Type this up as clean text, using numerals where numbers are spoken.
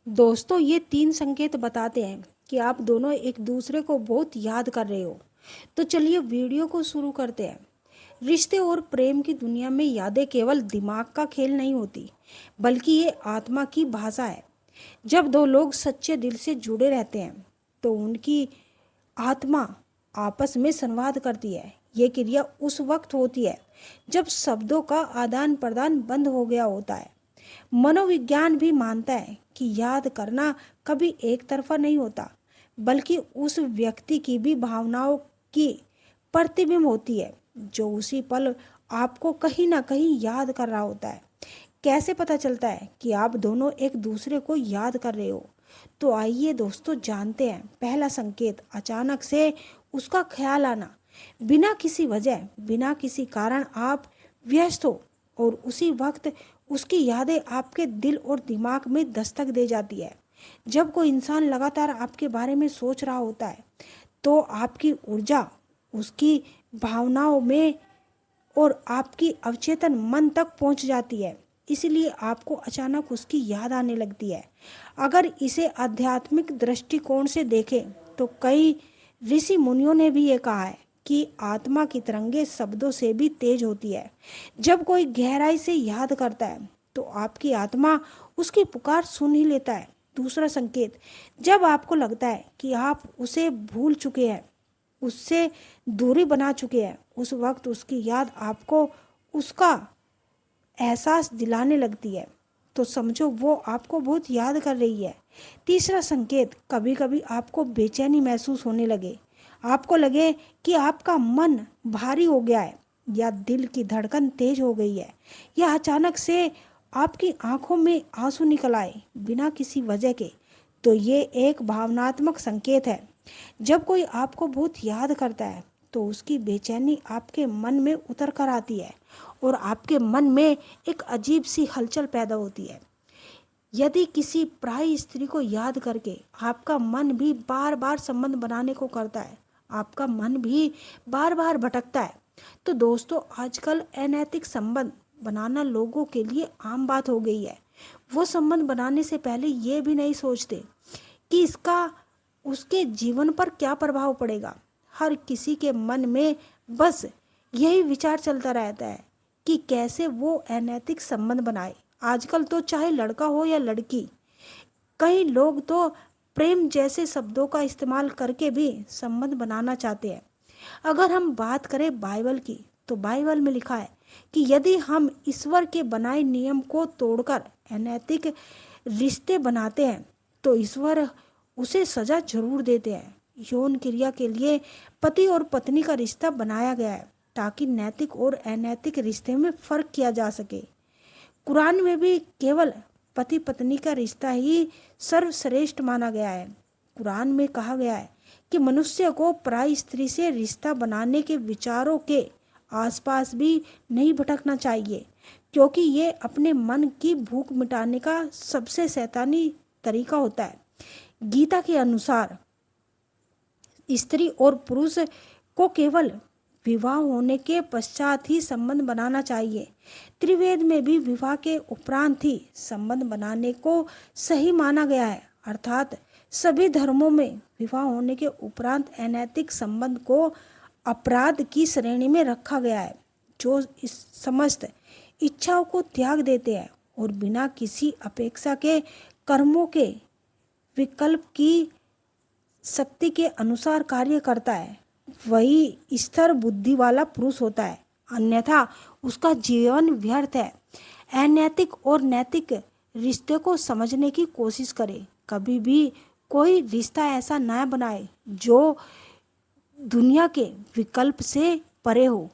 दोस्तों, ये 3 संकेत बताते हैं कि आप दोनों एक दूसरे को बहुत याद कर रहे हो। तो चलिए वीडियो को शुरू करते हैं। रिश्ते और प्रेम की दुनिया में यादें केवल दिमाग का खेल नहीं होती, बल्कि ये आत्मा की भाषा है। जब दो लोग सच्चे दिल से जुड़े रहते हैं, तो उनकी आत्मा आपस में संवाद करती है। ये क्रिया उस वक्त होती है जब शब्दों का आदान प्रदान बंद हो गया होता है। मनोविज्ञान भी मानता है कि याद करना कभी एक तरफा नहीं होता, बल्कि उस व्यक्ति की भी भावनाओं की प्रतिबिंब होती है जो उसी पल आपको कहीं ना कहीं याद कर रहा होता है। कैसे पता चलता है कि आप दोनों एक दूसरे को याद कर रहे हो? तो आइए दोस्तों जानते हैं। पहला संकेत, अचानक से उसका ख्याल आना। बिना किसी वजह, बिना किसी कारण आप व्यस्त हो और उसी वक्त उसकी यादें आपके दिल और दिमाग में दस्तक दे जाती है। जब कोई इंसान लगातार आपके बारे में सोच रहा होता है, तो आपकी ऊर्जा उसकी भावनाओं में और आपकी अवचेतन मन तक पहुंच जाती है। इसलिए आपको अचानक उसकी याद आने लगती है। अगर इसे आध्यात्मिक दृष्टिकोण से देखें, तो कई ऋषि मुनियों ने भी ये कहा है कि आत्मा की तरंगे शब्दों से भी तेज होती है। जब कोई गहराई से याद करता है, तो आपकी आत्मा उसकी पुकार सुन ही लेता है। दूसरा संकेत, जब आपको लगता है कि आप उसे भूल चुके हैं, उससे दूरी बना चुके हैं, उस वक्त उसकी याद आपको उसका एहसास दिलाने लगती है, तो समझो वो आपको बहुत याद कर रही है। तीसरा संकेत, कभी कभी आपको बेचैनी महसूस होने लगे। आपको लगे कि आपका मन भारी हो गया है, या दिल की धड़कन तेज हो गई है, या अचानक से आपकी आंखों में आंसू निकल आए बिना किसी वजह के, तो ये एक भावनात्मक संकेत है। जब कोई आपको बहुत याद करता है, तो उसकी बेचैनी आपके मन में उतर कर आती है और आपके मन में एक अजीब सी हलचल पैदा होती है। यदि किसी पराई स्त्री को याद करके आपका मन भी बार बार संबंध बनाने को करता है, आपका मन भी बार बार भटकता है, तो दोस्तों आजकल अनैतिक संबंध बनाना लोगों के लिए आम बात हो गई है। वो संबंध बनाने से पहले ये भी नहीं सोचते कि इसका उसके जीवन पर क्या प्रभाव पड़ेगा। हर किसी के मन में बस यही विचार चलता रहता है कि कैसे वो अनैतिक संबंध बनाए। आजकल तो चाहे लड़का हो या लड़की, कई लोग तो प्रेम जैसे शब्दों का इस्तेमाल करके भी संबंध बनाना चाहते हैं। अगर हम बात करें बाइबल की, तो बाइबल में लिखा है कि यदि हम ईश्वर के बनाए नियम को तोड़कर अनैतिक रिश्ते बनाते हैं, तो ईश्वर उसे सजा जरूर देते हैं। यौन क्रिया के लिए पति और पत्नी का रिश्ता बनाया गया है, ताकि नैतिक और अनैतिक रिश्ते में फर्क किया जा सके। कुरान में भी केवल पति पत्नी का रिश्ता ही सर्वश्रेष्ठ माना गया है। कुरान में कहा गया है कि मनुष्य को पराई स्त्री से रिश्ता बनाने के विचारों के आसपास भी नहीं भटकना चाहिए, क्योंकि ये अपने मन की भूख मिटाने का सबसे शैतानी तरीका होता है। गीता के अनुसार स्त्री और पुरुष को केवल विवाह होने के पश्चात ही संबंध बनाना चाहिए। त्रिवेद में भी विवाह के उपरांत ही संबंध बनाने को सही माना गया है। अर्थात सभी धर्मों में विवाह होने के उपरांत अनैतिक संबंध को अपराध की श्रेणी में रखा गया है। जो इस समस्त इच्छाओं को त्याग देते हैं और बिना किसी अपेक्षा के कर्मों के विकल्प की शक्ति के अनुसार कार्य करता है, वही स्थिर बुद्धि वाला पुरुष होता है। अन्यथा उसका जीवन व्यर्थ है। अनैतिक और नैतिक रिश्ते को समझने की कोशिश करें। कभी भी कोई रिश्ता ऐसा न बनाए जो दुनिया के विकल्प से परे हो।